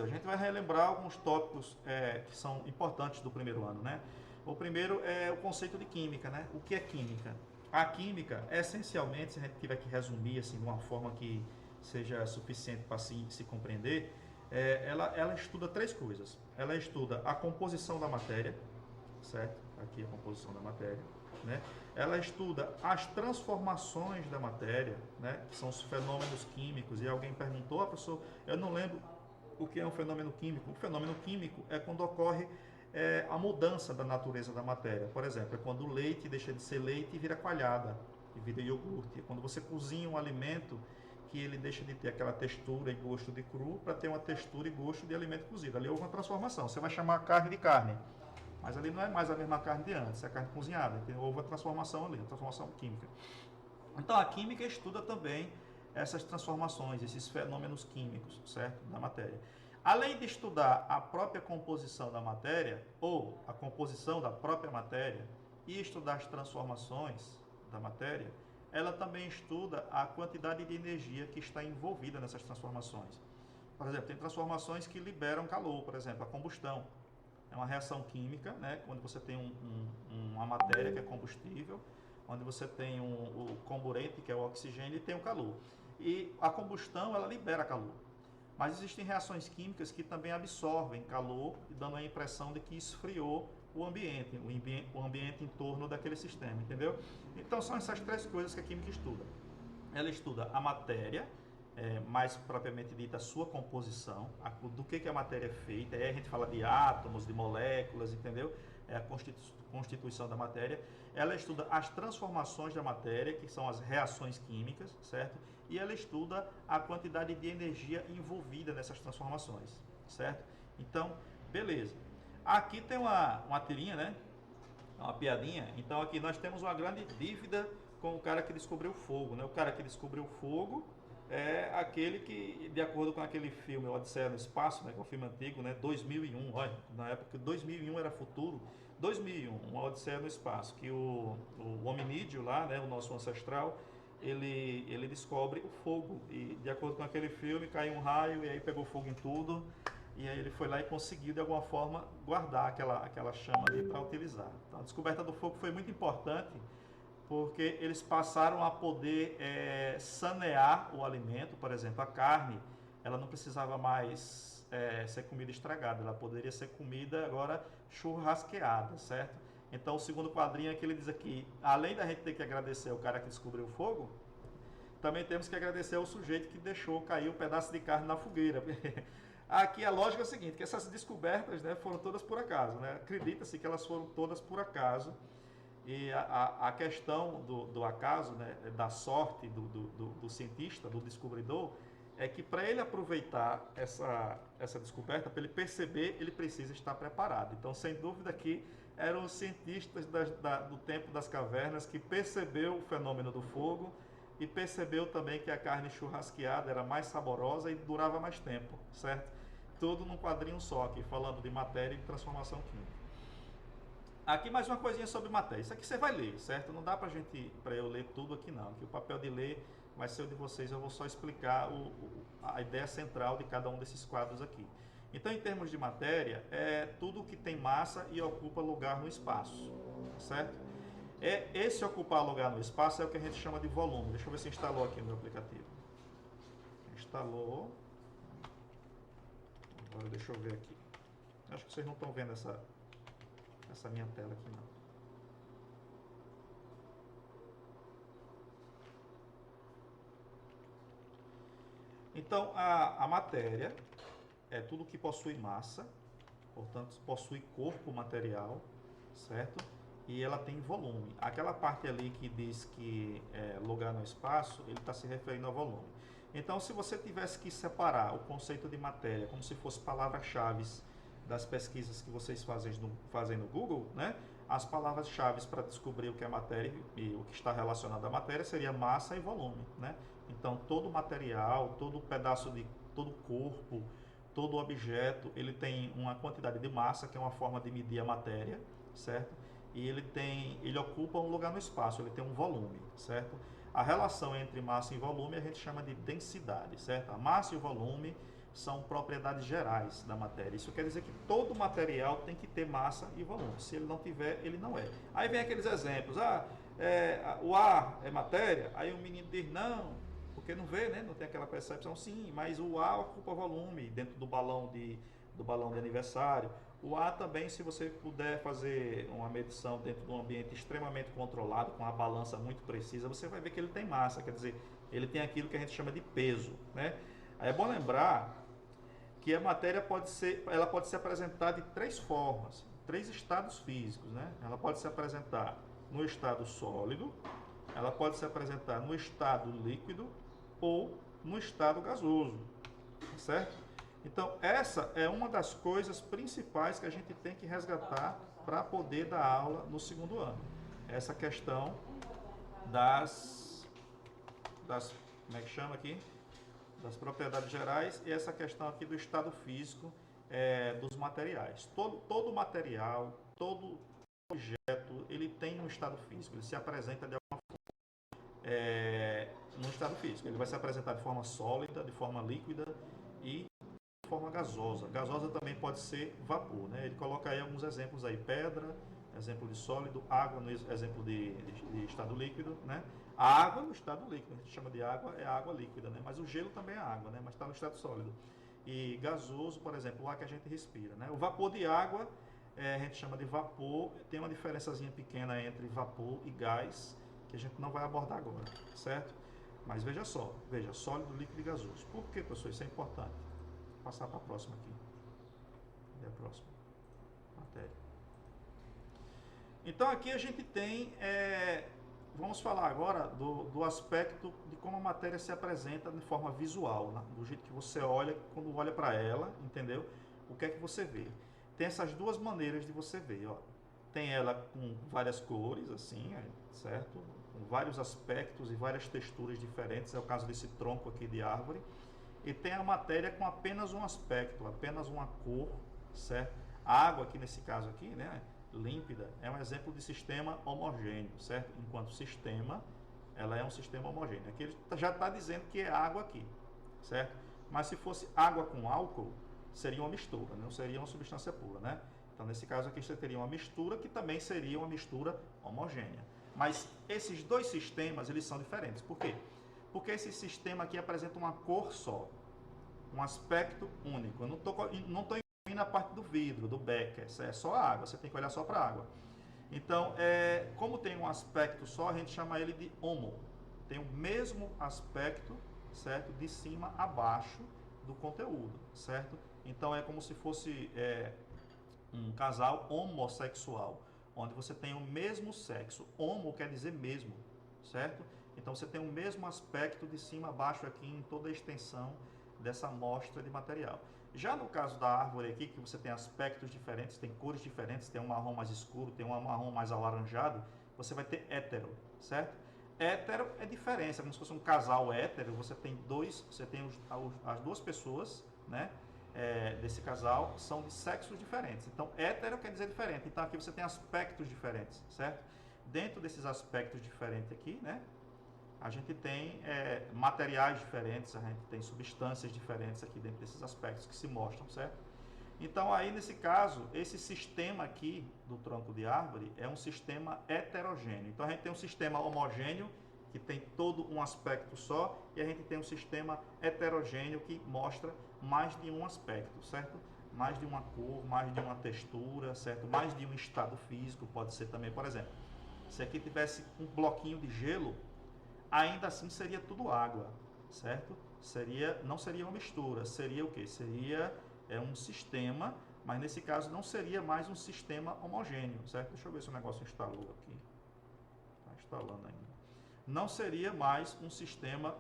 A gente vai relembrar alguns tópicos que são importantes do primeiro ano, né? O primeiro é o conceito de química, né? O que é química? A química, essencialmente, se a gente tiver que resumir assim, de uma forma que seja suficiente para se compreender, ela estuda três coisas. Ela estuda a composição da matéria, certo? Aqui a composição da matéria, né? Ela estuda as transformações da matéria, né? Que são os fenômenos químicos. E alguém perguntou, professor, eu não lembro o que é um fenômeno químico. O fenômeno químico é quando ocorre a mudança da natureza da matéria. Por exemplo, é quando o leite deixa de ser leite e vira coalhada, e vira iogurte. É quando você cozinha um alimento que ele deixa de ter aquela textura e gosto de cru para ter uma textura e gosto de alimento cozido. Ali houve uma transformação. Você vai chamar a carne de carne, mas ali não é mais a mesma carne de antes, é a carne cozinhada. Então, houve uma transformação ali, uma transformação química. Então a química estuda também essas transformações, esses fenômenos químicos, certo? Da matéria. Além de estudar a própria composição da matéria, ou a composição da própria matéria, e estudar as transformações da matéria, ela também estuda a quantidade de energia que está envolvida nessas transformações. Por exemplo, tem transformações que liberam calor, por exemplo, a combustão. É uma reação química, né? Quando você tem uma matéria que é combustível, onde você tem o comburente, que é o oxigênio, e tem o calor. E a combustão, ela libera calor. Mas existem reações químicas que também absorvem calor, dando a impressão de que esfriou o ambiente em torno daquele sistema, entendeu? Então são essas três coisas que a química estuda. Ela estuda a matéria, mais propriamente dita a sua composição, do que a matéria é feita. Aí a gente fala de átomos, de moléculas, entendeu? É a constituição da matéria. Ela estuda as transformações da matéria, que são as reações químicas, certo? E ela estuda a quantidade de energia envolvida nessas transformações, certo? Então, beleza. Aqui tem uma tirinha, né? Uma piadinha. Então aqui nós temos uma grande dívida com o cara que descobriu o fogo, né? O cara que descobriu o fogo é aquele que, de acordo com aquele filme Odisseia no Espaço, né, que é um filme antigo, né, 2001, olha, na época 2001 era futuro, 2001, uma Odisseia no Espaço, que o hominídeo lá, né, o nosso ancestral, ele descobre o fogo, e de acordo com aquele filme caiu um raio e aí pegou fogo em tudo, e aí ele foi lá e conseguiu de alguma forma guardar aquela chama ali para utilizar. Então a descoberta do fogo foi muito importante, porque eles passaram a poder sanear o alimento. Por exemplo, a carne, ela não precisava mais ser comida estragada, ela poderia ser comida agora churrasqueada, certo? Então o segundo quadrinho é que ele diz aqui, além da gente ter que agradecer ao cara que descobriu o fogo, também temos que agradecer ao sujeito que deixou cair um pedaço de carne na fogueira. Aqui a lógica é a seguinte, que essas descobertas, né, foram todas por acaso, né? Acredita-se que elas foram todas por acaso. E a questão do acaso, né, da sorte do cientista, do descobridor, é que para ele aproveitar essa descoberta, para ele perceber, ele precisa estar preparado. Então, sem dúvida que eram os cientistas do tempo das cavernas que percebeu o fenômeno do fogo e percebeu também que a carne churrasqueada era mais saborosa e durava mais tempo, certo? Tudo num quadrinho só aqui, falando de matéria e de transformação química. Aqui mais uma coisinha sobre matéria. Isso aqui você vai ler, certo? Não dá para eu ler tudo aqui não. Que o papel de ler vai ser o de vocês. Eu vou só explicar a ideia central de cada um desses quadros aqui. Então, em termos de matéria, é tudo que tem massa e ocupa lugar no espaço, certo? Esse ocupar lugar no espaço é o que a gente chama de volume. Deixa eu ver se instalou aqui no meu aplicativo. Instalou. Agora deixa eu ver aqui. Acho que vocês não estão vendo essa minha tela aqui não. Então a matéria é tudo que possui massa, portanto possui corpo material, certo? E ela tem volume. Aquela parte ali que diz que é lugar no espaço, ele está se referindo ao volume. Então, se você tivesse que separar o conceito de matéria como se fosse palavras-chave das pesquisas que vocês fazem no Google, né? As palavras-chave para descobrir o que é matéria e o que está relacionado à matéria seria massa e volume, né? Então, todo material, todo pedaço todo corpo, todo objeto, ele tem uma quantidade de massa, que é uma forma de medir a matéria, certo? E ele ocupa um lugar no espaço, ele tem um volume, certo? A relação entre massa e volume a gente chama de densidade, certo? A massa e o volume são propriedades gerais da matéria. Isso quer dizer que todo material tem que ter massa e volume. Se ele não tiver, ele não é. Aí vem aqueles exemplos, o ar é matéria, aí o menino diz não, porque não vê, né? Não tem aquela percepção, sim, mas o ar ocupa volume dentro do balão de aniversário. O ar também, se você puder fazer uma medição dentro de um ambiente extremamente controlado, com a balança muito precisa, você vai ver que ele tem massa, quer dizer, ele tem aquilo que a gente chama de peso, né? Aí é bom lembrar que a matéria ela pode ser apresentada de três formas, três estados físicos, né? Ela pode se apresentar no estado sólido, ela pode se apresentar no estado líquido ou no estado gasoso, certo? Então, essa é uma das coisas principais que a gente tem que resgatar para poder dar aula no segundo ano. Essa questão das como é que chama aqui? Das propriedades gerais e essa questão aqui do estado físico dos materiais. Todo material, todo objeto, ele tem um estado físico, ele se apresenta de alguma no estado físico. Ele vai se apresentar de forma sólida, de forma líquida e de forma gasosa. Gasosa também pode ser vapor, né? Ele coloca aí alguns exemplos aí, pedra, exemplo de sólido, água no exemplo de estado líquido, né? A água no estado líquido, a gente chama de água, é água líquida, né? Mas o gelo também é água, né? Mas está no estado sólido. E gasoso, por exemplo, o ar que a gente respira, né? O vapor de água, a gente chama de vapor, tem uma diferençazinha pequena entre vapor e gás, que a gente não vai abordar agora, certo? Mas veja só, sólido, líquido e gasoso. Por que, professor? Isso é importante. Vou passar para a próxima aqui. Cadê a próxima matéria? Então aqui a gente tem, vamos falar agora do aspecto de como a matéria se apresenta de forma visual, né? Do jeito que você olha, quando olha para ela, entendeu? O que é que você vê? Tem essas duas maneiras de você ver, ó. Tem ela com várias cores, assim, certo? Com vários aspectos e várias texturas diferentes, é o caso desse tronco aqui de árvore. E tem a matéria com apenas um aspecto, apenas uma cor, certo? A água aqui nesse caso aqui, né, límpida, é um exemplo de sistema homogêneo, certo? Enquanto sistema, ela é um sistema homogêneo. Aqui ele já está dizendo que é água aqui, certo? Mas se fosse água com álcool, seria uma mistura, não seria uma substância pura, né? Então, nesse caso aqui, você teria uma mistura que também seria uma mistura homogênea. Mas esses dois sistemas, eles são diferentes. Por quê? Porque esse sistema aqui apresenta uma cor só, um aspecto único. Eu não estou incluindo a parte do vidro, do becker, é só a água, você tem que olhar só para a água. Então, como tem um aspecto só, a gente chama ele de homo. Tem o mesmo aspecto, certo? De cima a baixo do conteúdo, certo? Então, é como se fosse um casal homossexual, onde você tem o mesmo sexo. Homo quer dizer mesmo, certo? Então você tem o mesmo aspecto de cima a baixo aqui em toda a extensão dessa amostra de material. Já no caso da árvore aqui, que você tem aspectos diferentes, tem cores diferentes, tem um marrom mais escuro, tem um marrom mais alaranjado, você vai ter hétero, certo? Hétero é diferença, como se fosse um casal hétero, você tem as duas pessoas, né? Desse casal são de sexos diferentes. Então, hétero quer dizer diferente. Então, aqui você tem aspectos diferentes, certo? Dentro desses aspectos diferentes aqui, né? A gente tem materiais diferentes, a gente tem substâncias diferentes aqui dentro desses aspectos que se mostram, certo? Então, aí nesse caso, esse sistema aqui do tronco de árvore é um sistema heterogêneo. Então, a gente tem um sistema homogêneo, que tem todo um aspecto só, e a gente tem um sistema heterogêneo que mostra mais de um aspecto, certo? Mais de uma cor, mais de uma textura, certo? Mais de um estado físico, pode ser também, por exemplo, se aqui tivesse um bloquinho de gelo, ainda assim seria tudo água, certo? Não seria uma mistura, seria o quê? Seria um sistema, mas nesse caso não seria mais um sistema homogêneo, certo? Deixa eu ver se o negócio instalou aqui. Está instalando ainda. Não seria mais um sistema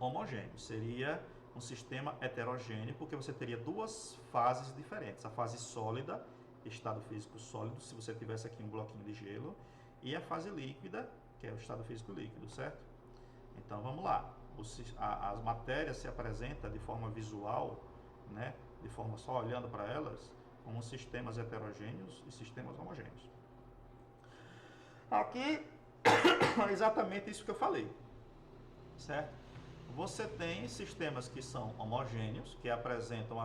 homogêneo, seria um sistema heterogêneo, porque você teria duas fases diferentes. A fase sólida, estado físico sólido, se você tivesse aqui um bloquinho de gelo, e a fase líquida, que é o estado físico líquido, certo? Então vamos lá. As matérias se apresentam de forma visual, né? De forma só olhando para elas, como sistemas heterogêneos e sistemas homogêneos. Aqui é exatamente isso que eu falei, certo? Você tem sistemas que são homogêneos, que apresentam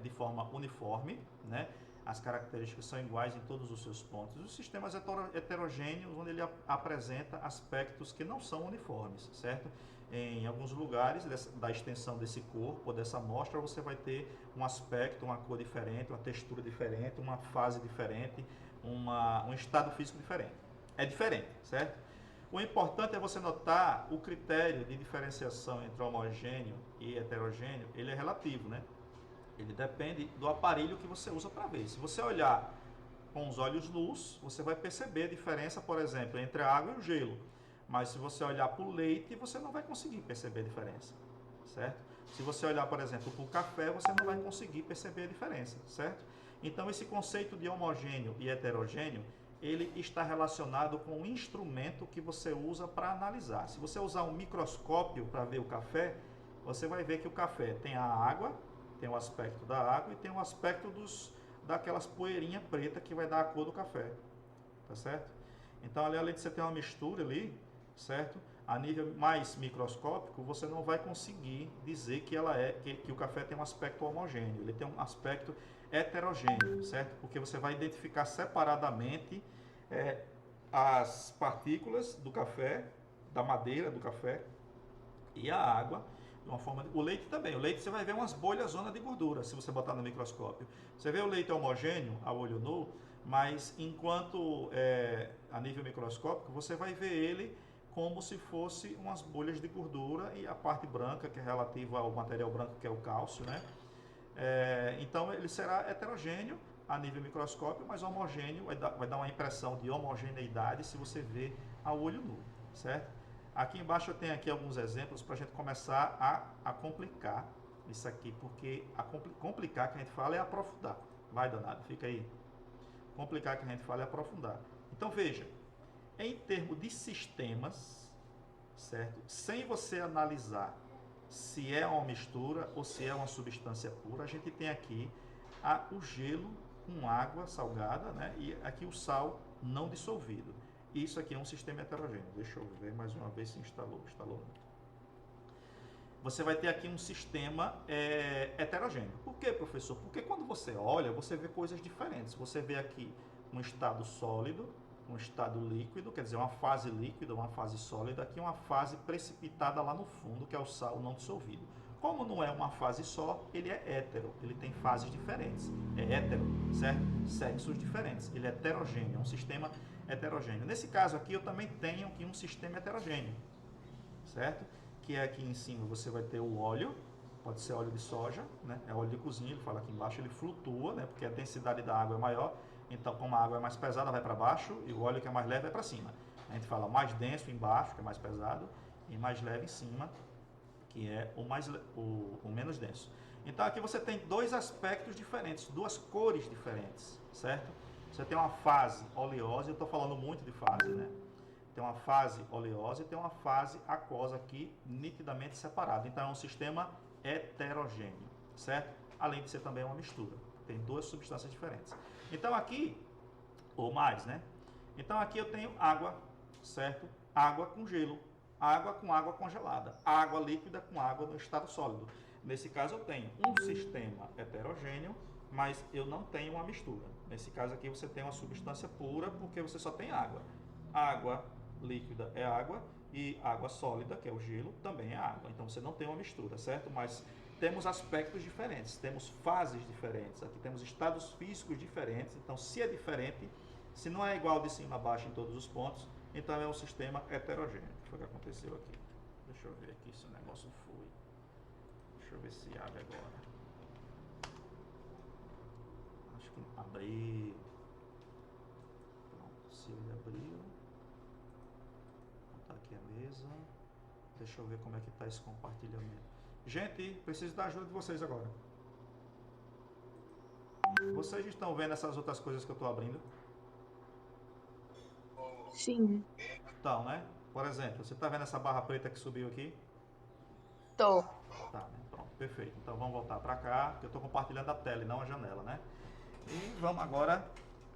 de forma uniforme, né? As características são iguais em todos os seus pontos. Os sistemas heterogêneos, onde ele apresenta aspectos que não são uniformes, certo? Em alguns lugares da extensão desse corpo, dessa amostra, você vai ter um aspecto, uma cor diferente, uma textura diferente, uma fase diferente, um estado físico diferente. É diferente, certo? O importante é você notar o critério de diferenciação entre homogêneo e heterogêneo, ele é relativo, né? Ele depende do aparelho que você usa para ver. Se você olhar com os olhos nus, você vai perceber a diferença, por exemplo, entre a água e o gelo. Mas se você olhar para o leite, você não vai conseguir perceber a diferença, certo? Se você olhar, por exemplo, para o café, você não vai conseguir perceber a diferença, certo? Então, esse conceito de homogêneo e heterogêneo, ele está relacionado com o instrumento que você usa para analisar. Se você usar um microscópio para ver o café, você vai ver que o café tem a água, tem o aspecto da água e tem o aspecto daquelas poeirinhas pretas que vai dar a cor do café, tá certo? Então, além de você ter uma mistura ali, certo? A nível mais microscópico, você não vai conseguir dizer que que o café tem um aspecto homogêneo, ele tem um aspecto heterogêneo, certo? Porque você vai identificar separadamente as partículas do café, da madeira do café e a água, de uma forma. O leite também. O leite você vai ver umas bolhas, zona de gordura, se você botar no microscópio. Você vê o leite homogêneo a olho nu, mas enquanto a nível microscópico, você vai ver ele como se fosse umas bolhas de gordura e a parte branca, que é relativa ao material branco, que é o cálcio, né? Então ele será heterogêneo a nível microscópio, mas homogêneo, vai dar uma impressão de homogeneidade se você vê a olho nu, certo? Aqui embaixo eu tenho aqui alguns exemplos para a gente começar a complicar isso aqui, porque complicar que a gente fala é aprofundar. Vai, danado, fica aí. Complicar que a gente fala é aprofundar. Então veja, em termos de sistemas, certo? Sem você analisar se é uma mistura ou se é uma substância pura, a gente tem aqui o gelo com água salgada, né? E aqui o sal não dissolvido. Isso aqui é um sistema heterogêneo. Deixa eu ver mais uma vez se instalou. Você vai ter aqui um sistema heterogêneo. Por quê, professor? Porque quando você olha, você vê coisas diferentes. Você vê aqui um estado sólido, um estado líquido, quer dizer, uma fase líquida, uma fase sólida, aqui uma fase precipitada lá no fundo, que é o sal não dissolvido. Como não é uma fase só, ele é hétero, ele tem fases diferentes. É hétero, certo? Sexos diferentes. Ele é heterogêneo, é um sistema heterogêneo. Nesse caso aqui, eu também tenho aqui um sistema heterogêneo, certo? Que é aqui em cima você vai ter o óleo, pode ser óleo de soja, né? É óleo de cozinha, ele fala aqui embaixo, ele flutua, né? Porque a densidade da água é maior. Então, como a água é mais pesada, vai para baixo, e o óleo que é mais leve vai para cima. A gente fala mais denso embaixo, que é mais pesado, e mais leve em cima, que é o menos denso. Então, aqui você tem dois aspectos diferentes, duas cores diferentes, certo? Você tem uma fase oleosa, eu estou falando muito de fase, né? Tem uma fase oleosa e tem uma fase aquosa aqui, nitidamente separada. Então, é um sistema heterogêneo, certo? Além de ser também uma mistura. Tem duas substâncias diferentes. Então aqui, ou mais, né? Então aqui eu tenho água, certo? Água com gelo, água com água congelada, água líquida com água no estado sólido. Nesse caso eu tenho um sistema heterogêneo, mas eu não tenho uma mistura. Nesse caso aqui você tem uma substância pura, porque você só tem água. Água líquida é água e água sólida, que é o gelo, também é água. Então você não tem uma mistura, certo? Mas temos aspectos diferentes, temos fases diferentes, aqui temos estados físicos diferentes, então se é diferente, se não é igual de cima a baixo em todos os pontos, então é um sistema heterogêneo. O que foi que aconteceu aqui? Deixa eu ver aqui se o negócio foi. Deixa eu ver se abre agora. Acho que abriu. Pronto, se ele abriu. Vou botar aqui a mesa. Deixa eu ver como é que está esse compartilhamento. Gente, preciso da ajuda de vocês agora. Vocês estão vendo essas outras coisas que eu estou abrindo? Sim, Então, né? Por exemplo, você está vendo essa barra preta que subiu aqui? tô. Tá, né? Pronto, perfeito. Então vamos voltar para cá, que eu estou compartilhando a tela e não a janela, né? E vamos agora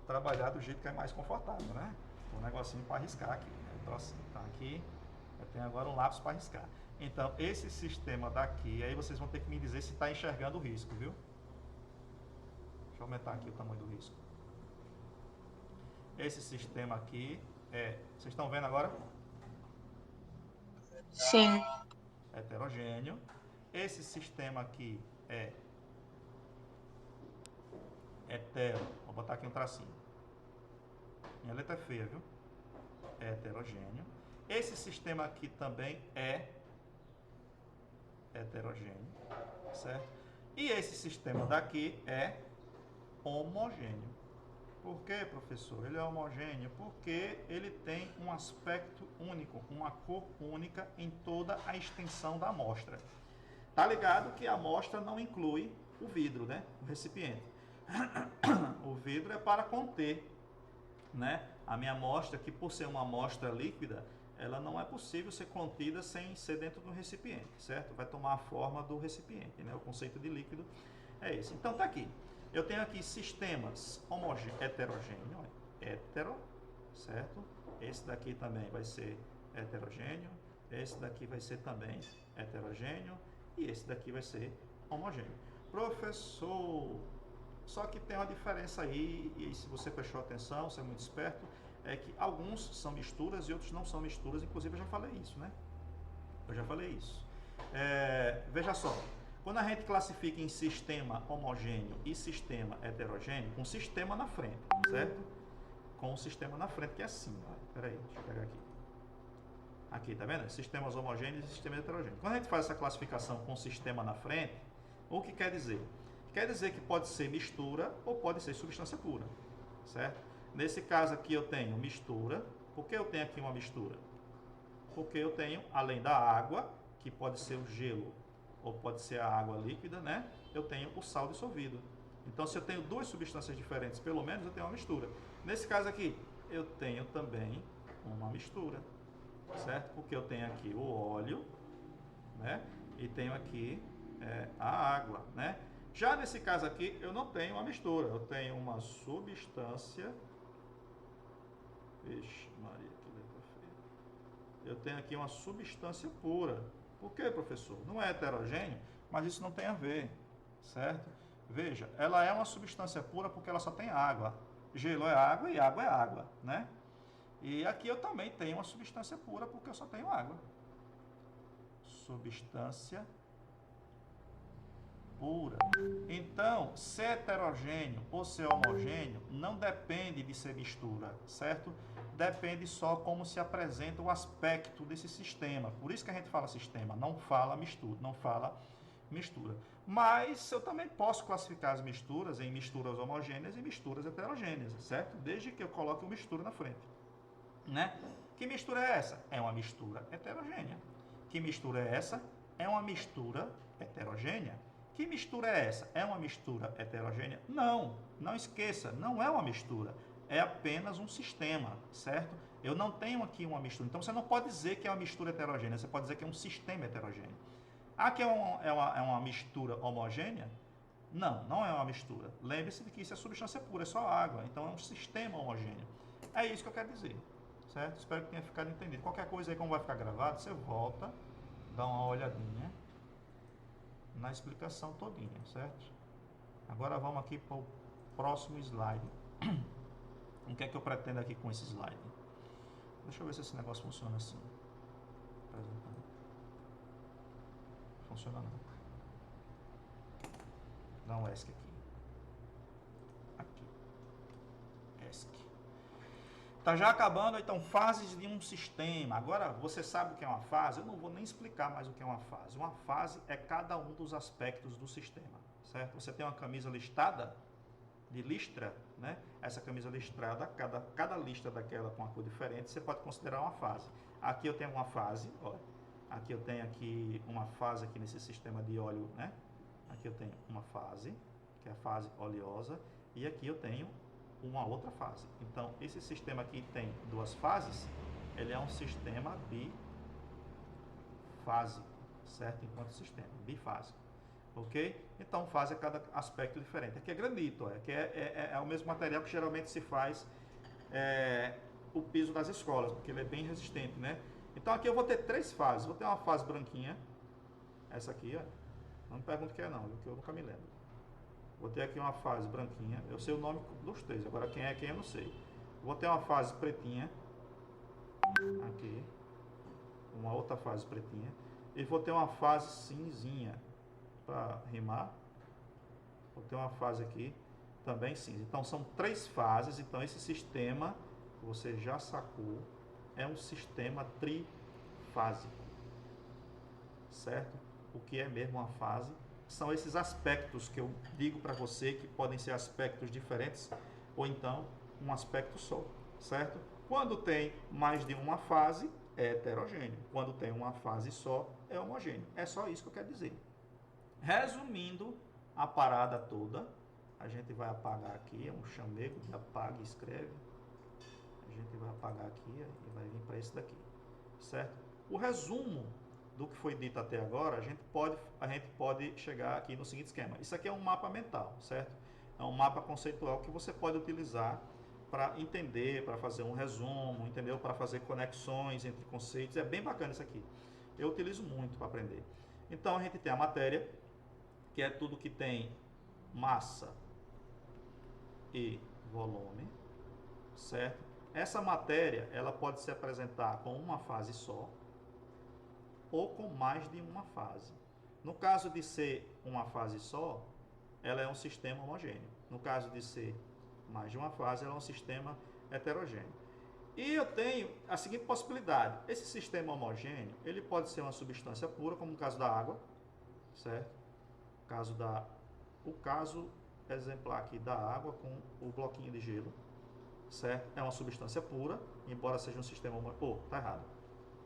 trabalhar do jeito que é mais confortável, né? Um negocinho para riscar aqui. Né? O trocinho tá aqui. Eu tenho agora um lápis para riscar. Então, esse sistema daqui, aí vocês vão ter que me dizer se está enxergando o risco, viu? Deixa eu aumentar aqui o tamanho do risco. Esse sistema aqui vocês estão vendo agora? Sim. Heterogêneo. Esse sistema aqui é hetero. Vou botar aqui um tracinho. Minha letra é feia, viu? É heterogêneo. Esse sistema aqui também é heterogêneo, certo? E esse sistema daqui é homogêneo. Por que, professor? Ele é homogêneo porque ele tem um aspecto único, uma cor única em toda a extensão da amostra. Tá ligado que a amostra não inclui o vidro, né? O recipiente. O vidro é para conter, né? A minha amostra, que por ser uma amostra líquida, ela não é possível ser contida sem ser dentro do recipiente, certo? Vai tomar a forma do recipiente, né? O conceito de líquido é esse. Então tá aqui. Eu tenho aqui sistemas heterogêneo, hetero, certo? Esse daqui também vai ser heterogêneo, esse daqui vai ser também heterogêneo e esse daqui vai ser homogêneo. Professor, só que tem uma diferença aí, e se você prestou atenção, você é muito esperto, é que alguns são misturas e outros não são misturas, inclusive eu já falei isso, né? Eu já falei isso. Veja só, quando a gente classifica em sistema homogêneo e sistema heterogêneo, com sistema na frente, certo? Com o sistema na frente, que é assim, ó. Peraí, deixa eu pegar aqui. Aqui, tá vendo? Sistemas homogêneos e sistema heterogêneo. Quando a gente faz essa classificação com sistema na frente, o que quer dizer? Quer dizer que pode ser mistura ou pode ser substância pura, certo? Nesse caso aqui eu tenho mistura. Por que eu tenho aqui uma mistura? Porque eu tenho, além da água, que pode ser o gelo ou pode ser a água líquida, né? Eu tenho o sal dissolvido. Então, se eu tenho duas substâncias diferentes, pelo menos eu tenho uma mistura. Nesse caso aqui, eu tenho também uma mistura, certo? Porque eu tenho aqui o óleo, né? E tenho aqui a água, né? Já nesse caso aqui, eu não tenho uma mistura, eu tenho uma substância. Vixe, Maria, que letra feia. Eu tenho aqui uma substância pura. Por quê, professor? Não é heterogêneo, mas isso não tem a ver, certo? Veja, ela é uma substância pura porque ela só tem água. Gelo é água e água é água, né? E aqui eu também tenho uma substância pura porque eu só tenho água. Substância pura. Então, ser heterogêneo ou ser homogêneo não depende de ser mistura, certo? Depende só como se apresenta o aspecto desse sistema. Por isso que a gente fala sistema, não fala mistura, não fala mistura. Mas eu também posso classificar as misturas em misturas homogêneas e misturas heterogêneas, certo? Desde que eu coloque uma mistura na frente, né? Que mistura é essa? É uma mistura heterogênea. Que mistura é essa? É uma mistura heterogênea. Que mistura é essa? É uma mistura heterogênea? Não, não esqueça, não é uma mistura. É apenas um sistema, certo? Eu não tenho aqui uma mistura. Então, você não pode dizer que é uma mistura heterogênea, você pode dizer que é um sistema heterogêneo. Aqui é uma mistura homogênea? Não, não é uma mistura. Lembre-se de que isso é substância pura, é só água. Então, é um sistema homogêneo. É isso que eu quero dizer, certo? Espero que tenha ficado entendido. Qualquer coisa aí, como vai ficar gravado, você volta, dá uma olhadinha na explicação todinha, certo? Agora vamos aqui para o próximo slide. O que é que eu pretendo aqui com esse slide? Deixa eu ver se esse negócio funciona assim. Funciona não. Dá um ESC aqui. Aqui. ESC. Tá já acabando, então, fases de um sistema. Agora, você sabe o que é uma fase? Eu não vou nem explicar mais o que é uma fase. Uma fase é cada um dos aspectos do sistema, certo? Você tem uma camisa listada, de listra, né? Essa camisa listrada, cada lista daquela com uma cor diferente, você pode considerar uma fase. Aqui eu tenho uma fase, olha. Aqui eu tenho aqui uma fase aqui nesse sistema de óleo, né? Aqui eu tenho uma fase, que é a fase oleosa, e aqui eu tenho uma outra fase. Então, esse sistema aqui tem duas fases, ele é um sistema bifásico, certo? Enquanto sistema, bifásico, ok? Então, fase é cada aspecto diferente. Aqui é granito, aqui é o mesmo material que geralmente se faz o piso das escolas, porque ele é bem resistente, né? Então aqui eu vou ter 3 fases. Vou ter uma fase branquinha, essa aqui, ó. Não me pergunte o que é não, porque eu nunca me lembro. Vou ter aqui uma fase branquinha, eu sei o nome dos 3, agora quem é quem eu não sei. Vou ter uma fase pretinha, aqui, uma outra fase pretinha, e vou ter uma fase cinzinha, para rimar. Vou ter uma fase aqui, também cinza. Então são 3 fases, então esse sistema, você já sacou, é um sistema trifásico, certo? O que é mesmo uma fase? São esses aspectos que eu digo para você que podem ser aspectos diferentes ou então um aspecto só, certo? Quando tem mais de uma fase, é heterogêneo. Quando tem uma fase só, é homogêneo. É só isso que eu quero dizer. Resumindo a parada toda, a gente vai apagar aqui, é um chamego que apaga e escreve. A gente vai apagar aqui e vai vir para esse daqui, certo? O resumo do que foi dito até agora, a gente pode chegar aqui no seguinte esquema. Isso aqui é um mapa mental, certo? É um mapa conceitual que você pode utilizar para entender, para fazer um resumo, entendeu? Para fazer conexões entre conceitos. É bem bacana isso aqui. Eu utilizo muito para aprender. Então a gente tem a matéria, que é tudo que tem massa e volume, certo? Essa matéria, ela pode se apresentar com uma fase só, ou com mais de uma fase. No caso de ser uma fase só, ela é um sistema homogêneo. No caso de ser mais de uma fase, ela é um sistema heterogêneo. E eu tenho a seguinte possibilidade. Esse sistema homogêneo, ele pode ser uma substância pura, como no caso da água, certo? O caso exemplar aqui da água com o bloquinho de gelo, certo? É uma substância pura, embora seja um sistema homogêneo. Tá errado.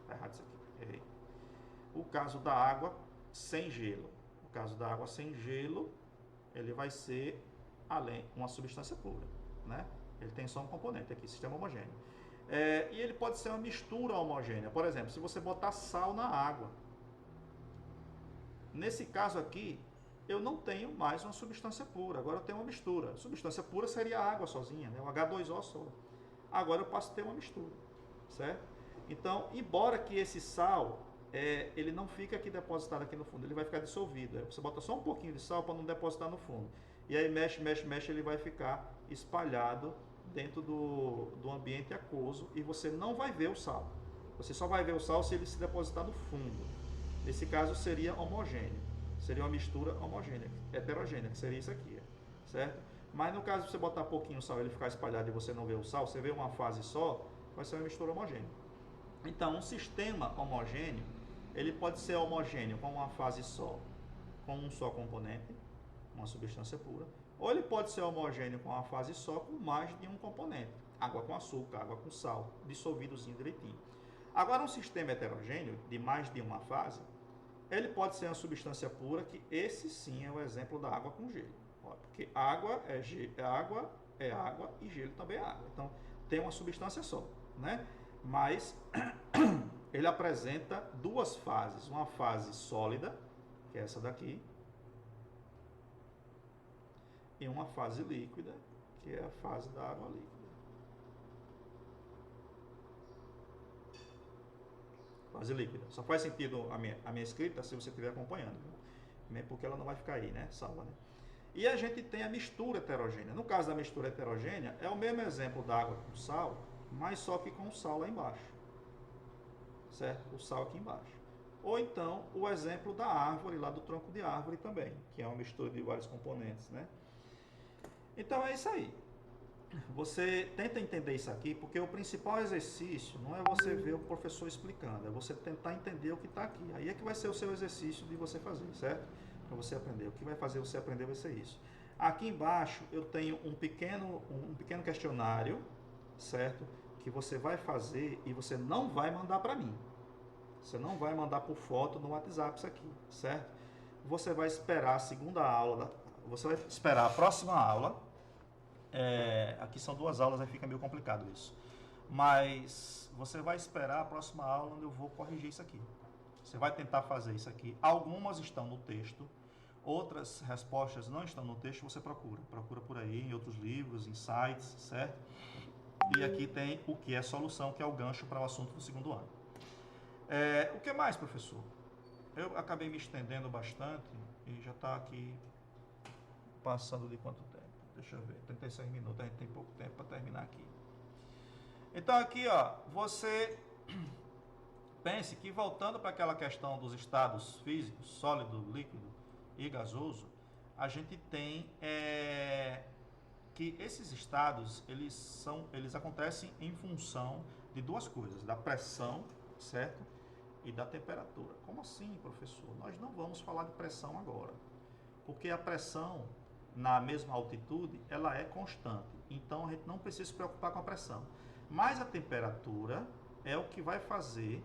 Tá errado isso aqui. Errei. O caso da água sem gelo. O caso da água sem gelo, ele vai ser além uma substância pura, né? Ele tem só um componente aqui, sistema homogêneo. E ele pode ser uma mistura homogênea. Por exemplo, se você botar sal na água, nesse caso aqui, eu não tenho mais uma substância pura. Agora eu tenho uma mistura. Substância pura seria a água sozinha, né? O H2O só. Agora eu passo a ter uma mistura, certo? Então, embora que esse sal ele não fica aqui depositado aqui no fundo, ele vai ficar dissolvido. Você bota só um pouquinho de sal para não depositar no fundo. E aí mexe, ele vai ficar espalhado dentro do ambiente aquoso e você não vai ver o sal. Você só vai ver o sal se ele se depositar no fundo. Nesse caso seria homogêneo. Seria uma mistura homogênea, heterogênea, que seria isso aqui, certo? Mas no caso de você botar pouquinho sal e ele ficar espalhado e você não ver o sal, você vê uma fase só, vai ser uma mistura homogênea. Então, um sistema homogêneo, ele pode ser homogêneo com uma fase só, com um só componente, uma substância pura, ou ele pode ser homogêneo com uma fase só, com mais de um componente, água com açúcar, água com sal, dissolvidozinho direitinho. Agora, um sistema heterogêneo, de mais de uma fase, ele pode ser uma substância pura, que esse sim é o exemplo da água com gelo. Porque água é água e gelo também é água. Então, tem uma substância só, né? Mas ele apresenta 2 fases. Uma fase sólida, que é essa daqui, e uma fase líquida, que é a fase da água líquida. Fase líquida. Só faz sentido a minha escrita se você estiver acompanhando, mesmo porque ela não vai ficar aí, né? Salva, né? E a gente tem a mistura heterogênea. No caso da mistura heterogênea, é o mesmo exemplo da água com sal, mas só que com o sal lá embaixo, certo? O sal aqui embaixo. Ou então o exemplo da árvore, lá do tronco de árvore também, que é uma mistura de vários componentes, né? Então é isso aí. Você tenta entender isso aqui, porque o principal exercício não é você ver o professor explicando, é você tentar entender o que está aqui. Aí é que vai ser o seu exercício de você fazer, certo? Para você aprender. O que vai fazer você aprender vai ser isso. Aqui embaixo eu tenho um pequeno questionário, certo? Que você vai fazer e você não vai mandar para mim. Você não vai mandar por foto no WhatsApp isso aqui, certo? Você vai esperar a segunda aula, você vai esperar a próxima aula. Aqui são 2 aulas, aí fica meio complicado isso. Mas você vai esperar a próxima aula onde eu vou corrigir isso aqui. Você vai tentar fazer isso aqui. Algumas estão no texto, outras respostas não estão no texto, você procura. Procura por aí, em outros livros, em sites, certo? E aqui tem o que é solução, que é o gancho para o assunto do segundo ano. O que mais, professor? Eu acabei me estendendo bastante e já está aqui passando de quanto tempo? Deixa eu ver, 36 minutos, a gente tem pouco tempo para terminar aqui. Então aqui, ó, você pense que voltando para aquela questão dos estados físicos, sólido, líquido e gasoso, a gente tem que esses estados, eles acontecem em função de duas coisas, da pressão, certo? E da temperatura. Como assim, professor? Nós não vamos falar de pressão agora, porque a pressão na mesma altitude, ela é constante. Então a gente não precisa se preocupar com a pressão. Mas a temperatura é o que vai fazer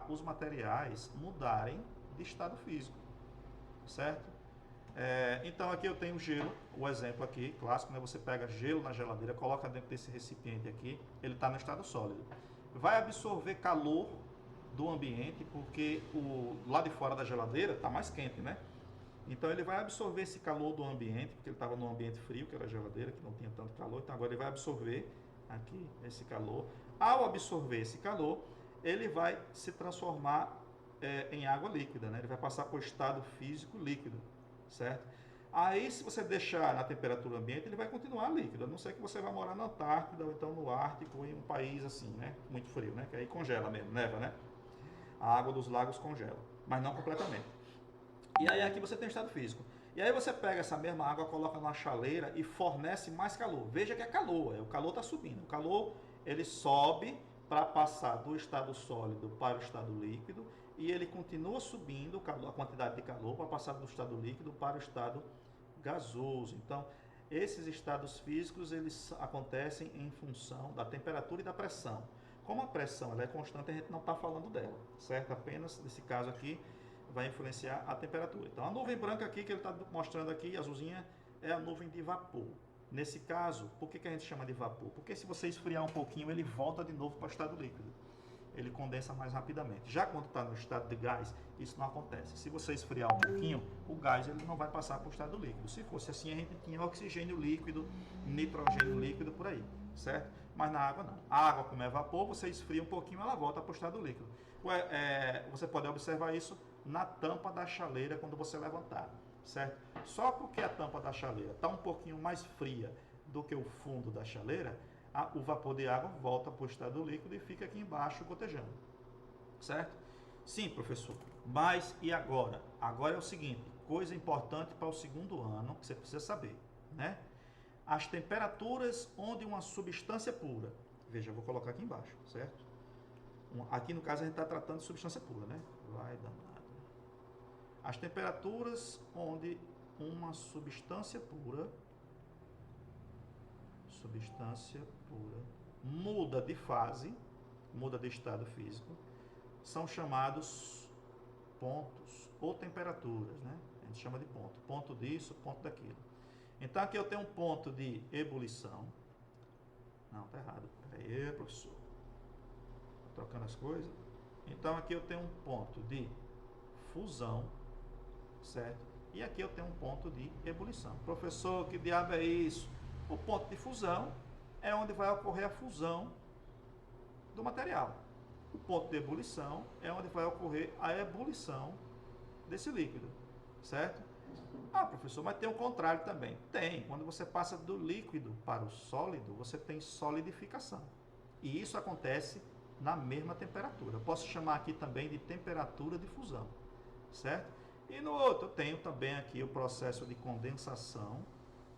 os materiais mudarem de estado físico, certo? Então aqui eu tenho gelo, o exemplo aqui, clássico, né? Você pega gelo na geladeira, coloca dentro desse recipiente aqui, ele está no estado sólido. Vai absorver calor do ambiente, porque o lado de fora da geladeira está mais quente, né? Então ele vai absorver esse calor do ambiente, porque ele estava num ambiente frio, que era a geladeira, que não tinha tanto calor, então agora ele vai absorver aqui esse calor. Ao absorver esse calor, ele vai se transformar em água líquida, né? Ele vai passar para o estado físico líquido, certo? Aí, se você deixar na temperatura ambiente, ele vai continuar líquido, a não ser que você vá morar na Antártida ou então no Ártico, ou em um país assim, né? Muito frio, né? Que aí congela mesmo, neva, né? A água dos lagos congela, mas não completamente. E aí aqui você tem o estado físico. E aí você pega essa mesma água, coloca na chaleira e fornece mais calor. Veja que é calor, o calor está subindo. O calor ele sobe para passar do estado sólido para o estado líquido e ele continua subindo a quantidade de calor para passar do estado líquido para o estado gasoso. Então, esses estados físicos eles acontecem em função da temperatura e da pressão. Como a pressão ela é constante, a gente não está falando dela, certo? Apenas nesse caso aqui vai influenciar a temperatura. Então a nuvem branca aqui que ele está mostrando aqui, azulzinha, é a nuvem de vapor. Nesse caso, por que a gente chama de vapor? Porque se você esfriar um pouquinho, ele volta de novo para o estado líquido. Ele condensa mais rapidamente. Já quando está no estado de gás, isso não acontece. Se você esfriar um pouquinho, o gás ele não vai passar para o estado líquido. Se fosse assim, a gente tinha oxigênio líquido, nitrogênio líquido por aí, certo? Mas na água não. A água, como é vapor, você esfria um pouquinho, ela volta para o estado líquido. Você pode observar isso na tampa da chaleira quando você levantar, certo? Só porque a tampa da chaleira está um pouquinho mais fria do que o fundo da chaleira, o vapor de água volta para o estado líquido e fica aqui embaixo gotejando, certo? Sim, professor. Mas e agora? Agora é o seguinte, coisa importante para o segundo ano que você precisa saber, né? As temperaturas onde uma substância pura, veja, eu vou colocar aqui embaixo, certo? Aqui no caso a gente está tratando de substância pura, né? Vai danado. As temperaturas onde uma substância pura muda de fase, muda de estado físico, são chamados pontos ou temperaturas, né? A gente chama de ponto. Ponto disso, ponto daquilo. Então aqui eu tenho um ponto de ebulição. Não, tá errado. Peraí, professor. Tô trocando as coisas. Então aqui eu tenho um ponto de fusão, certo? E aqui eu tenho um ponto de ebulição. Professor, que diabo é isso? O ponto de fusão é onde vai ocorrer a fusão do material. O ponto de ebulição é onde vai ocorrer a ebulição desse líquido, certo? Ah, professor, mas tem o contrário também. Tem. Quando você passa do líquido para o sólido, você tem solidificação. E isso acontece na mesma temperatura. Eu posso chamar aqui também de temperatura de fusão, certo? E no outro, eu tenho também aqui o processo de condensação,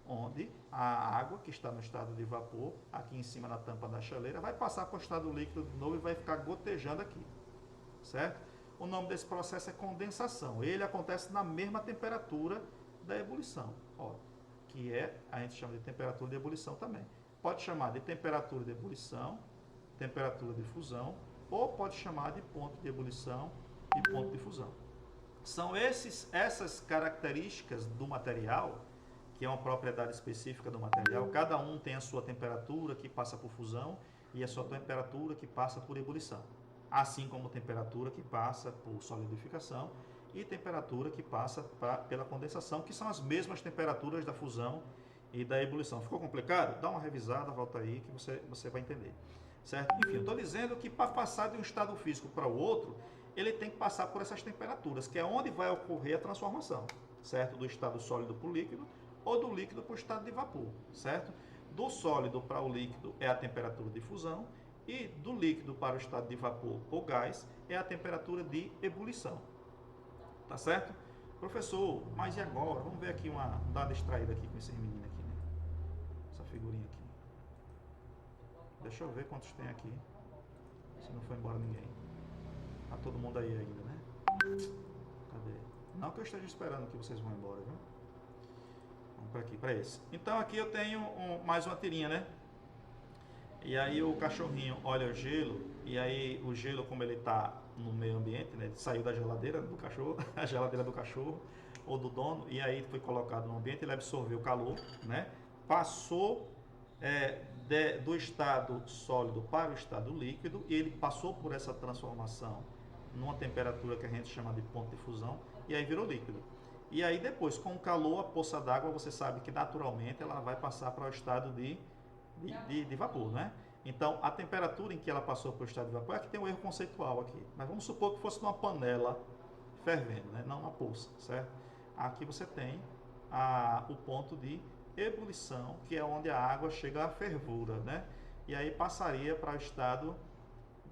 onde a água que está no estado de vapor, aqui em cima na tampa da chaleira, vai passar para o estado líquido de novo e vai ficar gotejando aqui, certo? O nome desse processo é condensação. Ele acontece na mesma temperatura da ebulição, ó, que a gente chama de temperatura de ebulição também. Pode chamar de temperatura de ebulição, temperatura de fusão, ou pode chamar de ponto de ebulição e ponto de fusão. São essas características do material, que é uma propriedade específica do material. Cada um tem a sua temperatura que passa por fusão e a sua temperatura que passa por ebulição. Assim como temperatura que passa por solidificação e temperatura que passa pela condensação, que são as mesmas temperaturas da fusão e da ebulição. Ficou complicado? Dá uma revisada, volta aí que você vai entender. certo? Enfim, eu estou dizendo que para passar de um estado físico para o outro, ele tem que passar por essas temperaturas, que é onde vai ocorrer a transformação, certo? Do estado sólido para o líquido ou do líquido para o estado de vapor, certo? Do sólido para o líquido é a temperatura de fusão e do líquido para o estado de vapor ou gás é a temperatura de ebulição, tá certo? Professor, mas e agora? Vamos ver aqui dar uma distraída aqui com esses meninos aqui, né? Essa figurinha aqui. Deixa eu ver quantos tem aqui. Se não foi embora ninguém. Tá todo mundo aí ainda, né? Cadê? Não que eu esteja esperando que vocês vão embora, viu? Vamos para aqui, para esse. Então aqui eu tenho mais uma tirinha, né? E aí o cachorrinho olha o gelo, e aí o gelo, como ele está no meio ambiente, né? Ele saiu da geladeira do cachorro, a geladeira do cachorro ou do dono, e aí foi colocado no ambiente, ele absorveu o calor, né? Passou do estado sólido para o estado líquido, e ele passou por essa transformação numa temperatura que a gente chama de ponto de fusão, e aí virou líquido. E aí depois, com o calor, a poça d'água, você sabe que naturalmente ela vai passar para o estado de vapor, né? Então, a temperatura em que ela passou para o estado de vapor, aqui tem um erro conceitual aqui, mas vamos supor que fosse numa panela fervendo, né? Não uma poça, certo? Aqui você tem o ponto de ebulição, que é onde a água chega à fervura, né? E aí passaria para o estado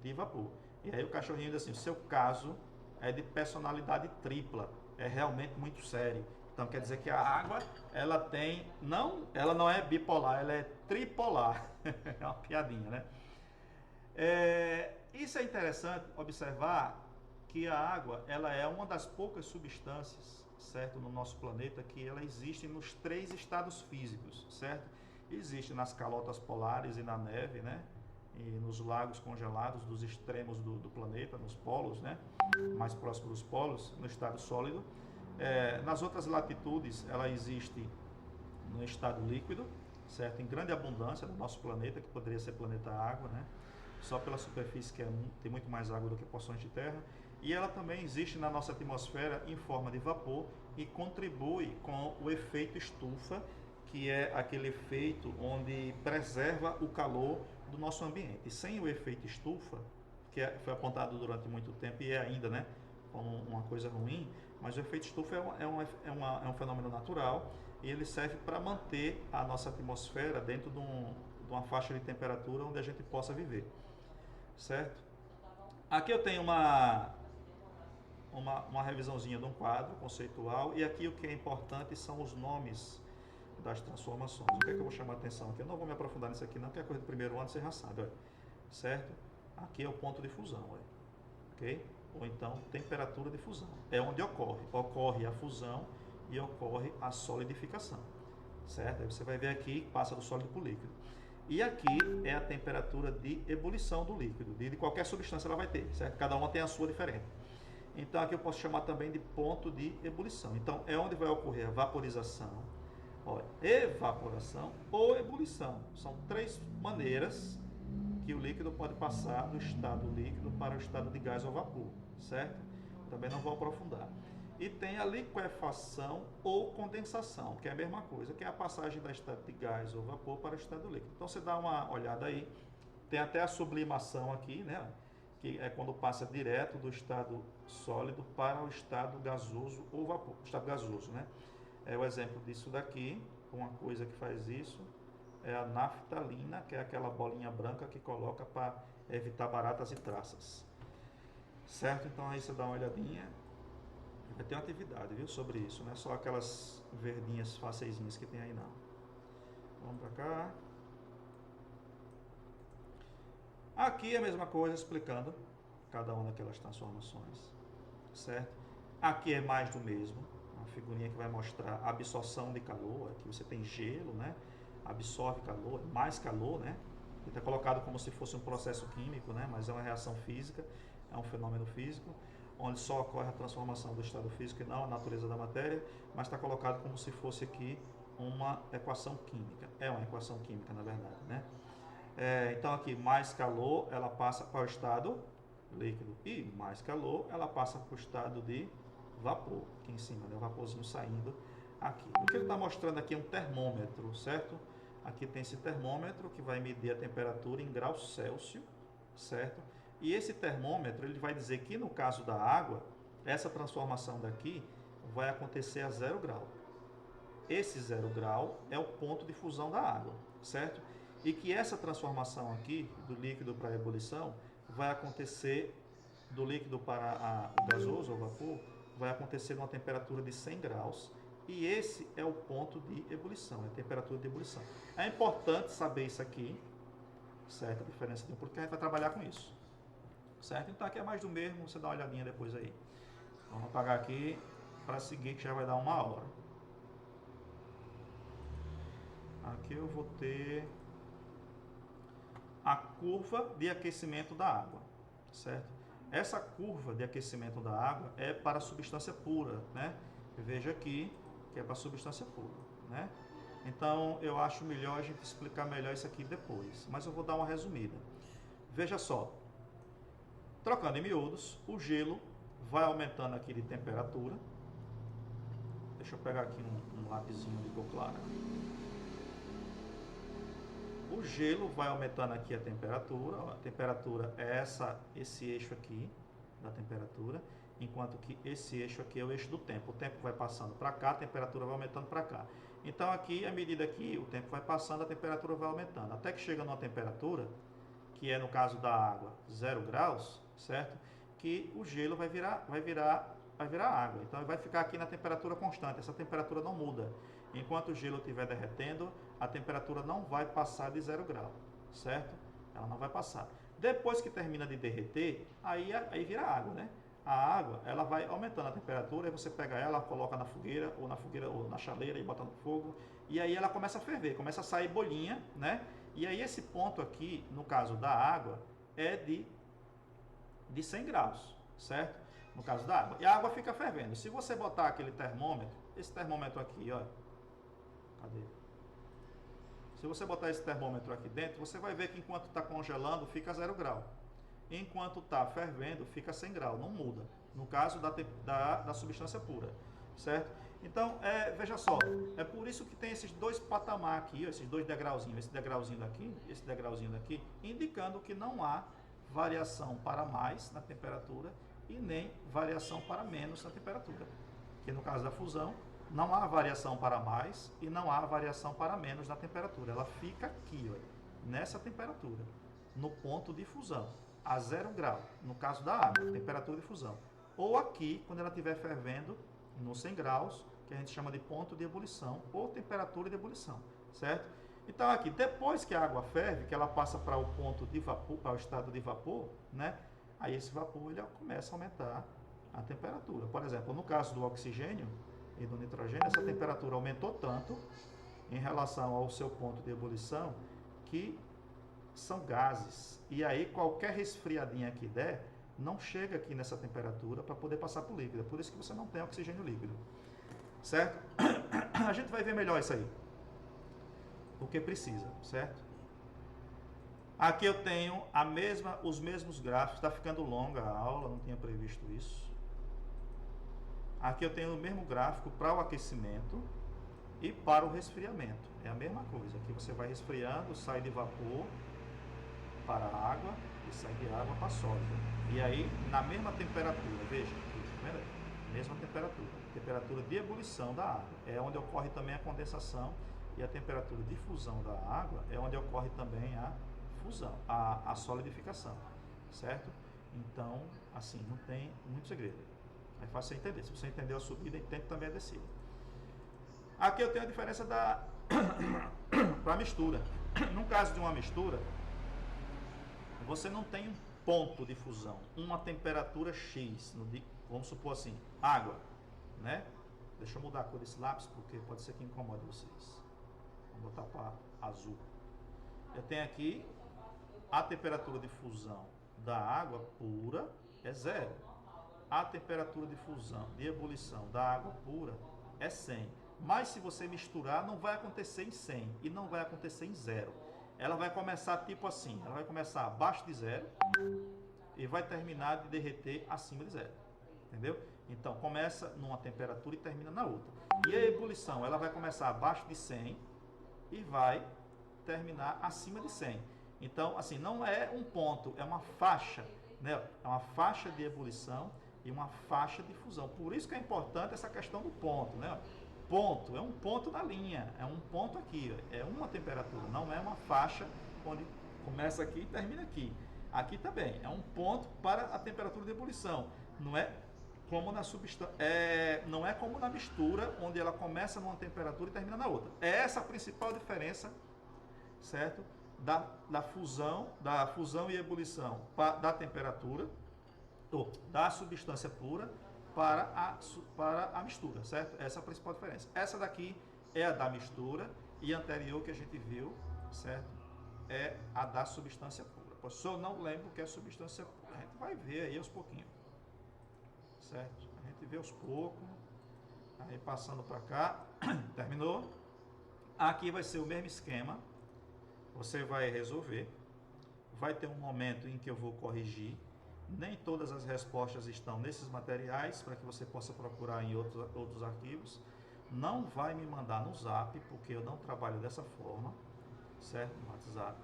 de vapor. E aí o cachorrinho diz assim, o seu caso é de personalidade tripla, é realmente muito sério. Então quer dizer que a água, ela não é bipolar, ela é tripolar. É uma piadinha, né? Isso é interessante observar que a água, ela é uma das poucas substâncias, certo, no nosso planeta, que ela existe nos 3 estados físicos, certo? Existe nas calotas polares e na neve, né? E nos lagos congelados dos extremos do planeta, nos polos, né? Mais próximo dos polos, no estado sólido. Nas outras latitudes, ela existe no estado líquido, certo? Em grande abundância no nosso planeta, que poderia ser planeta água, né? Só pela superfície que tem muito mais água do que porções de terra. E ela também existe na nossa atmosfera em forma de vapor e contribui com o efeito estufa, que é aquele efeito onde preserva o calor do nosso ambiente. E sem o efeito estufa, que foi apontado durante muito tempo e é ainda, né, como uma coisa ruim, mas o efeito estufa é um fenômeno natural e ele serve para manter a nossa atmosfera dentro de uma faixa de temperatura onde a gente possa viver, certo? Aqui eu tenho uma revisãozinha de um quadro conceitual, e aqui o que é importante são os nomes das transformações. O que é que eu vou chamar a atenção aqui? Eu não vou me aprofundar nisso aqui não, porque é coisa do primeiro ano, você já sabe, olha. Certo? Aqui é o ponto de fusão, olha. Ok? Ou então temperatura de fusão. É onde ocorre a fusão e ocorre a solidificação, certo? Aí você vai ver aqui, passa do sólido para o líquido. E aqui é a temperatura de ebulição do líquido, de qualquer substância ela vai ter, certo? Cada uma tem a sua diferente. Então aqui eu posso chamar também de ponto de ebulição. Então é onde vai ocorrer a vaporização, olha, evaporação ou ebulição. São 3 maneiras que o líquido pode passar do estado líquido para o estado de gás ou vapor, certo? Também não vou aprofundar. E tem a liquefação ou condensação, que é a mesma coisa, que é a passagem do estado de gás ou vapor para o estado líquido. Então você dá uma olhada aí, tem até a sublimação aqui, né? Que é quando passa direto do estado sólido para o estado gasoso ou vapor, estado gasoso, né? É o exemplo disso daqui, uma coisa que faz isso, é a naftalina, que é aquela bolinha branca que coloca para evitar baratas e traças. Certo? Então aí você dá uma olhadinha. Vai ter uma atividade, viu, sobre isso, não é só aquelas verdinhas faceizinhas que tem aí não. Vamos para cá. Aqui é a mesma coisa, explicando cada uma daquelas transformações, certo? Aqui é mais do mesmo, uma figurinha que vai mostrar a absorção de calor. Aqui você tem gelo, né? Absorve calor, mais calor, né? Está colocado como se fosse um processo químico, né? Mas é uma reação física, é um fenômeno físico, onde só ocorre a transformação do estado físico e não a natureza da matéria, mas está colocado como se fosse aqui uma equação química. É uma equação química, na verdade, né? Então aqui, mais calor, ela passa para o estado líquido, e mais calor, ela passa para o estado de vapor, aqui em cima, né? O vaporzinho saindo aqui. O que ele está mostrando aqui é um termômetro, certo? Aqui tem esse termômetro que vai medir a temperatura em graus Celsius, certo? E esse termômetro ele vai dizer que no caso da água, essa transformação daqui vai acontecer a 0 grau. Esse 0 grau é o ponto de fusão da água, certo? E que essa transformação aqui, do líquido para a ebulição, vai acontecer do líquido para o gasoso ou vapor, vai acontecer numa temperatura de 100 graus. E esse é o ponto de ebulição, é a temperatura de ebulição. É importante saber isso aqui, certo? A diferença de um, porque a gente vai trabalhar com isso, certo? Então aqui é mais do mesmo, você dá uma olhadinha depois aí. Vamos apagar aqui para seguir que já vai dar 1 hora. Aqui eu vou ter a curva de aquecimento da água, certo? Essa curva de aquecimento da água é para a substância pura, né? Veja aqui que é para a substância pura, né? Então eu acho melhor a gente explicar melhor isso aqui depois, mas eu vou dar uma resumida. Veja só, trocando em miúdos, o gelo vai aumentando aqui de temperatura. Deixa eu pegar aqui um lapisinho de cor clara. O gelo vai aumentando aqui a temperatura é esse eixo aqui da temperatura, enquanto que esse eixo aqui é o eixo do tempo. O tempo vai passando para cá, a temperatura vai aumentando para cá. Então aqui, à medida que o tempo vai passando, a temperatura vai aumentando, até que chega numa temperatura, que é no caso da água, 0 graus, certo? Que o gelo vai virar água. Então vai ficar aqui na temperatura constante, essa temperatura não muda. Enquanto o gelo estiver derretendo, a temperatura não vai passar de 0 grau, certo? Ela não vai passar. Depois que termina de derreter, aí vira água, né? A água, ela vai aumentando a temperatura, aí você pega ela, coloca na fogueira ou na chaleira e bota no fogo, e aí ela começa a ferver, começa a sair bolinha, né? E aí esse ponto aqui, no caso da água, é de 100 graus, certo? No caso da água. E a água fica fervendo. Se você botar aquele termômetro, esse termômetro aqui, ó, cadê? Se você botar esse termômetro aqui dentro, você vai ver que enquanto está congelando, fica 0 grau. Enquanto está fervendo, fica 100 graus, não muda. No caso da substância pura, certo? Então, veja só, é por isso que tem esses dois patamares aqui, ó, esses dois degrauzinhos, esse degrauzinho daqui, indicando que não há variação para mais na temperatura e nem variação para menos na temperatura. Que no caso da fusão, não há variação para mais e não há variação para menos na temperatura. Ela fica aqui, ó, nessa temperatura, no ponto de fusão, a 0 grau, no caso da água, temperatura de fusão. Ou aqui, quando ela estiver fervendo, no 100 graus, que a gente chama de ponto de ebulição, ou temperatura de ebulição, certo? Então aqui, depois que a água ferve, que ela passa para o ponto de vapor, para o estado de vapor, né? Aí esse vapor ele começa a aumentar a temperatura. Por exemplo, no caso do oxigênio e do nitrogênio, essa temperatura aumentou tanto em relação ao seu ponto de ebulição que são gases. E aí qualquer resfriadinha que der, não chega aqui nessa temperatura para poder passar para o líquido. É por isso que você não tem oxigênio líquido. Certo? A gente vai ver melhor isso aí. O que precisa, certo? Aqui eu tenho os mesmos gráficos. Está ficando longa a aula, não tinha previsto isso. Aqui eu tenho o mesmo gráfico para o aquecimento e para o resfriamento. É a mesma coisa. Aqui você vai resfriando, sai de vapor para a água e sai de água para sólido. E aí, na mesma temperatura, veja, tá vendo aí? Mesma temperatura de ebulição da água. É onde ocorre também a condensação, e a temperatura de fusão da água é onde ocorre também a fusão, a solidificação, certo? Então, assim, não tem muito segredo. É fácil você entender. Se você entendeu a subida, entende também a descida. Aqui eu tenho a diferença para a mistura. No caso de uma mistura, você não tem um ponto de fusão, uma temperatura X, vamos supor assim, água, né? Deixa eu mudar a cor desse lápis, porque pode ser que incomode vocês. Vou botar para azul. Eu tenho aqui a temperatura de fusão da água pura é 0. A temperatura de fusão, de ebulição da água pura é 100. Mas se você misturar, não vai acontecer em 100 e não vai acontecer em 0. Ela vai começar tipo assim, ela vai começar abaixo de 0 e vai terminar de derreter acima de 0. Entendeu? Então, começa numa temperatura e termina na outra. E a ebulição, ela vai começar abaixo de 100 e vai terminar acima de 100. Então, assim, não é um ponto, é uma faixa, né? É uma faixa de ebulição e uma faixa de fusão. Por isso que é importante essa questão do ponto, né? Ponto, é um ponto na linha, é um ponto aqui, é uma temperatura, não é uma faixa onde começa aqui e termina aqui. Aqui também, é um ponto para a temperatura de ebulição, não é como na substância, não é como na mistura, onde ela começa numa temperatura e termina na outra. É essa a principal diferença, certo? Da fusão e ebulição da temperatura, ou da substância pura para a mistura, certo? Essa é a principal diferença. Essa daqui é a da mistura e a anterior que a gente viu, certo? É a da substância pura. Se eu não lembro o que é substância pura, a gente vai ver aí aos pouquinhos, certo? A gente vê aos poucos, aí passando para cá, terminou. Aqui vai ser o mesmo esquema, você vai resolver, vai ter um momento em que eu vou corrigir. Nem todas as respostas estão nesses materiais, para que você possa procurar em outros arquivos. Não vai me mandar no Zap, porque eu não trabalho dessa forma, certo? No WhatsApp.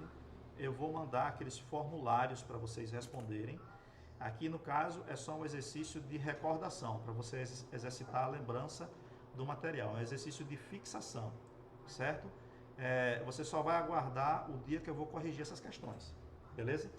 Eu vou mandar aqueles formulários para vocês responderem. Aqui, no caso, é só um exercício de recordação, para você exercitar a lembrança do material. É um exercício de fixação, certo? Você só vai aguardar o dia que eu vou corrigir essas questões, beleza?